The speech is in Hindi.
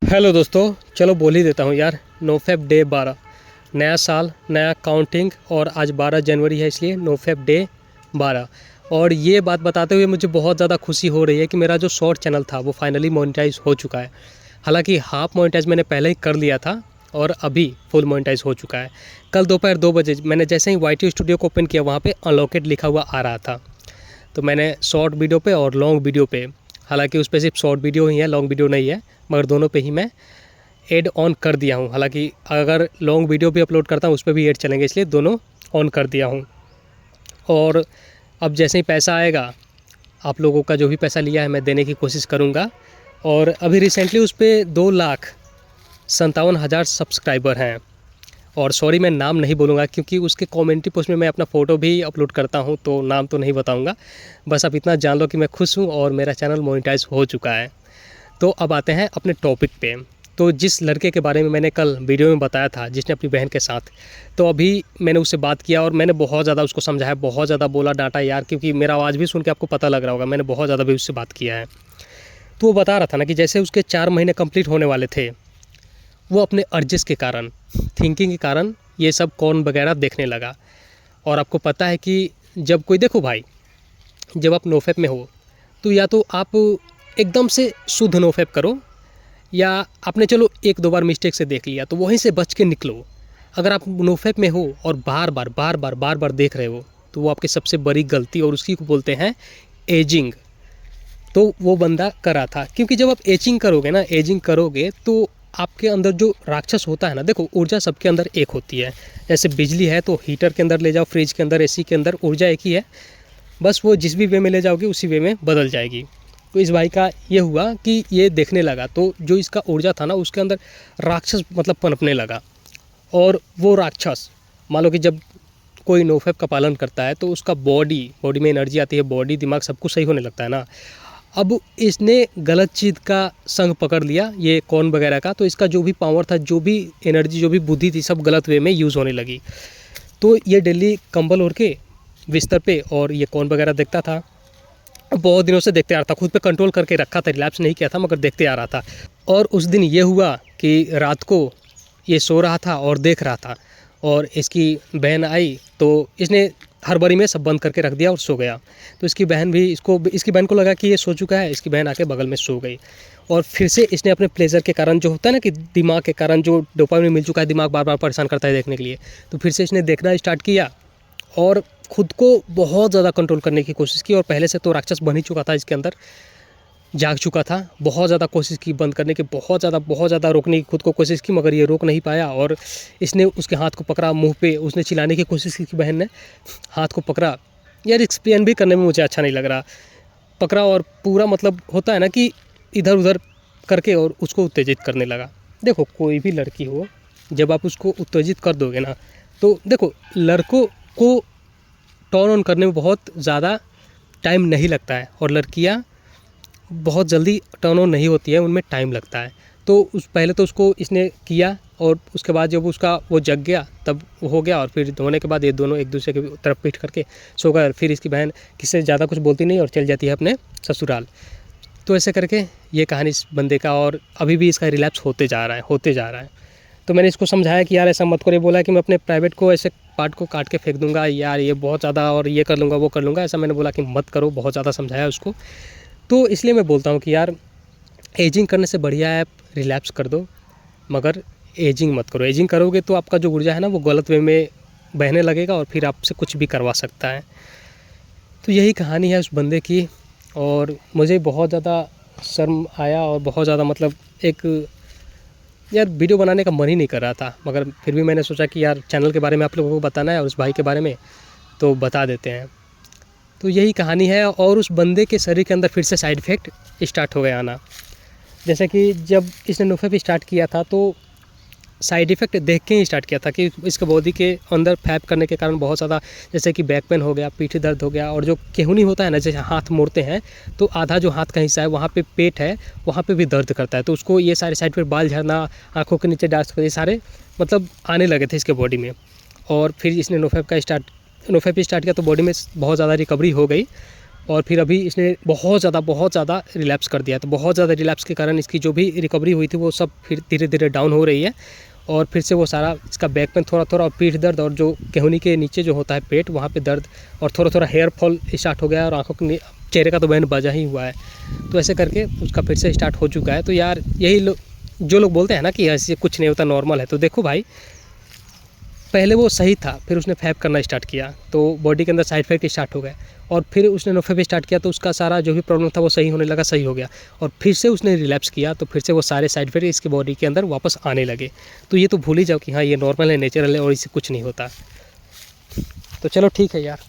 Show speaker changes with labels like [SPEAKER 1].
[SPEAKER 1] हेलो दोस्तों, चलो बोल ही देता हूँ यार। नोफेप डे 12, नया साल नया काउंटिंग और आज 12 जनवरी है, इसलिए नोफेप डे 12। और ये बात बताते हुए मुझे बहुत ज़्यादा खुशी हो रही है कि मेरा जो शॉर्ट चैनल था वो फाइनली मोनेटाइज हो चुका है। हालांकि हाफ मोनेटाइज मैंने पहले ही कर लिया था और अभी फुल मोनेटाइज हो चुका है। कल दोपहर 2 बजे मैंने जैसे ही YT स्टूडियो को ओपन किया, वहाँ पे अनलॉकेड लिखा हुआ आ रहा था। तो मैंने शॉर्ट वीडियो पे और लॉन्ग वीडियो पे, हालांकि उस पर सिर्फ शॉर्ट वीडियो ही है, लॉन्ग वीडियो नहीं है, मगर दोनों पे ही मैं ऐड ऑन कर दिया हूँ। हालांकि अगर लॉन्ग वीडियो भी अपलोड करता हूँ उस पर भी ऐड चलेंगे, इसलिए दोनों ऑन कर दिया हूँ। और अब जैसे ही पैसा आएगा, आप लोगों का जो भी पैसा लिया है मैं देने की कोशिश करूँगा। और अभी रिसेंटली उस पर 2,57,000 सब्सक्राइबर हैं। और सॉरी, मैं नाम नहीं बोलूँगा क्योंकि उसके कमेंट्री पोस्ट में मैं अपना फ़ोटो भी अपलोड करता हूँ, तो नाम तो नहीं बताऊँगा। बस आप इतना जान लो कि मैं खुश हूँ और मेरा चैनल मोनेटाइज हो चुका है। तो अब आते हैं अपने टॉपिक पे। तो जिस लड़के के बारे में मैंने कल वीडियो में बताया था, जिसने अपनी बहन के साथ, तो अभी मैंने उससे बात किया और मैंने बहुत ज़्यादा उसको समझाया, बहुत ज़्यादा बोला, डांटा यार, क्योंकि मेरा आवाज़ भी सुन के आपको पता लग रहा होगा, मैंने बहुत ज़्यादा भी उससे बात किया है। तो वो बता रहा था ना कि जैसे उसके 4 महीने कंप्लीट होने वाले थे, वो अपने अर्जिस के कारण, थिंकिंग के कारण ये सब कॉर्न वगैरह देखने लगा। और आपको पता है कि जब कोई, देखो भाई, जब आप नोफेप में हो तो या तो आप एकदम से शुद्ध नोफेप करो, या आपने चलो 1-2 बार मिस्टेक से देख लिया तो वहीं से बच के निकलो। अगर आप नोफेप में हो और बार बार देख रहे हो तो वो आपकी सबसे बड़ी गलती, और उसकी को बोलते हैं एजिंग। तो वो बंदा करा था, क्योंकि जब आप एजिंग करोगे ना, एजिंग करोगे तो आपके अंदर जो राक्षस होता है ना, देखो ऊर्जा सबके अंदर एक होती है। जैसे बिजली है तो हीटर के अंदर ले जाओ, फ्रिज के अंदर, AC के अंदर, ऊर्जा एक ही है, बस वो जिस भी वे में ले जाओगे उसी वे में बदल जाएगी। तो इस भाई का ये हुआ कि ये देखने लगा तो जो इसका ऊर्जा था ना, उसके अंदर राक्षस मतलब पनपने लगा। और वो राक्षस, मान लो कि जब कोई नोफेप का पालन करता है तो उसका बॉडी में एनर्जी आती है, बॉडी दिमाग सब कुछ सही होने लगता है ना। अब इसने गलत चीज़ का संग पकड़ लिया, ये कॉर्न वगैरह का, तो इसका जो भी पावर था, जो भी एनर्जी, जो भी बुद्धि थी, सब गलत वे में यूज़ होने लगी। तो ये डेली कंबल ओढ़ के बिस्तर पे और ये कॉर्न वगैरह देखता था। बहुत दिनों से देखते आ रहा था, खुद पे कंट्रोल करके रखा था, रिलैप्स नहीं किया था, मगर देखते आ रहा था। और उस दिन ये हुआ कि रात को ये सो रहा था और देख रहा था, और इसकी बहन आई तो इसने हड़बड़ी में सब बंद करके रख दिया और सो गया। तो इसकी बहन को लगा कि ये सो चुका है, इसकी बहन आके बगल में सो गई। और फिर से इसने अपने प्लेजर के कारण, जो होता है ना कि दिमाग के कारण जो डोपामिन मिल चुका है, दिमाग बार बार परेशान करता है देखने के लिए, तो फिर से इसने देखना स्टार्ट किया और खुद को बहुत ज़्यादा कंट्रोल करने की कोशिश की। और पहले से तो राक्षस बन ही चुका था, इसके अंदर जाग चुका था, बहुत ज़्यादा कोशिश की बंद करने की, बहुत ज़्यादा रोकने की खुद को कोशिश की, मगर ये रोक नहीं पाया। और इसने उसके हाथ को पकड़ा मुंह पे, उसने चिल्लाने की कोशिश की, बहन ने हाथ को पकड़ा। यार एक्सप्लेन भी करने में मुझे अच्छा नहीं लग रहा। पकड़ा और पूरा, मतलब होता है ना कि इधर उधर करके, और उसको उत्तेजित करने लगा। देखो कोई भी लड़की हो, जब आप उसको उत्तेजित कर दोगे ना, तो देखो लड़कों को टर्न ऑन करने में बहुत ज़्यादा टाइम नहीं लगता है, और लड़कियां बहुत जल्दी टर्न ऑन नहीं होती है, उनमें टाइम लगता है। तो पहले तो उसको इसने किया, और उसके बाद जब उसका वो जग गया तब वो हो गया, और फिर धोने के बाद ये दोनों एक दूसरे की तरफ पीट करके सो गए। और फिर इसकी बहन किससे ज़्यादा कुछ बोलती नहीं और चल जाती है अपने ससुराल। तो ऐसे करके ये कहानी इस बंदे का, और अभी भी इसका रिलैप्स होते जा रहा है। तो मैंने इसको समझाया कि यार ऐसा मत करो। बोला कि मैं अपने प्राइवेट को ऐसे पार्ट को काट के फेंक दूंगा यार, ये बहुत ज़्यादा, और ये कर लूँगा वो कर लूँगा, ऐसा मैंने बोला कि मत करो, बहुत ज़्यादा समझाया उसको। तो इसलिए मैं बोलता हूँ कि यार एजिंग करने से बढ़िया है आप रिलैप्स कर दो, मगर एजिंग मत करो। एजिंग करोगे तो आपका जो ऊर्जा है ना, वो गलत वे में बहने लगेगा और फिर आपसे कुछ भी करवा सकता है। तो यही कहानी है उस बंदे की। और मुझे बहुत ज़्यादा शर्म आया, और बहुत ज़्यादा मतलब एक, यार वीडियो बनाने का मन ही नहीं कर रहा था, मगर फिर भी मैंने सोचा कि यार चैनल के बारे में आप लोगों को बताना है और उस भाई के बारे में, तो बता देते हैं। तो यही कहानी है। और उस बंदे के शरीर के अंदर फिर से साइड इफ़ेक्ट स्टार्ट हो गया आना। जैसे कि जब इसने नोफेप स्टार्ट किया था तो साइड इफ़ेक्ट देख के ही स्टार्ट किया था कि इसके बॉडी के अंदर फैप करने के कारण बहुत ज़्यादा, जैसे कि बैक पेन हो गया, पीठ दर्द हो गया, और जो केहूनी होता है ना, जैसे हाथ मोड़ते हैं तो आधा जो हाथ का हिस्सा है वहाँ पे पेट है, वहाँ पे भी दर्द करता है। तो उसको ये सारे साइड पे बाल झड़ना, आँखों के नीचे डार्क, ये सारे मतलब आने लगे थे इसके बॉडी में। और फिर इसने नोफेप स्टार्ट किया तो बॉडी में बहुत ज़्यादा रिकवरी हो गई। और फिर अभी इसने बहुत ज़्यादा रिलैप्स कर दिया। तो बहुत ज़्यादा रिलैप्स के कारण इसकी जो भी रिकवरी हुई थी वो सब फिर धीरे धीरे डाउन हो रही है। और फिर से वो सारा इसका बैक पेन थोड़ा और पीठ दर्द और जो केहूनी के नीचे जो होता है पेट वहाँ पे दर्द और थोड़ा हेयर फॉल स्टार्ट हो गया और आँखों के चेहरे का तो बैंड बजा ही हुआ है। तो ऐसे करके उसका फिर से स्टार्ट हो चुका है। तो यार यही जो लोग बोलते हैं ना कि ऐसे कुछ नहीं होता, नॉर्मल है, तो देखो भाई पहले वो सही था, फिर उसने फैप करना स्टार्ट किया तो बॉडी के अंदर साइड इफेक्ट स्टार्ट हो गए और फिर उसने नोफेप स्टार्ट किया तो उसका सारा जो भी प्रॉब्लम था वो सही होने लगा, सही हो गया और फिर से उसने रिलैप्स किया तो फिर से वो सारे साइड इफेक्ट इसकी बॉडी के अंदर वापस आने लगे। तो ये तो भूल ही जाओ कि हाँ ये नॉर्मल है, नेचुरल है और इससे कुछ नहीं होता। तो चलो ठीक है यार।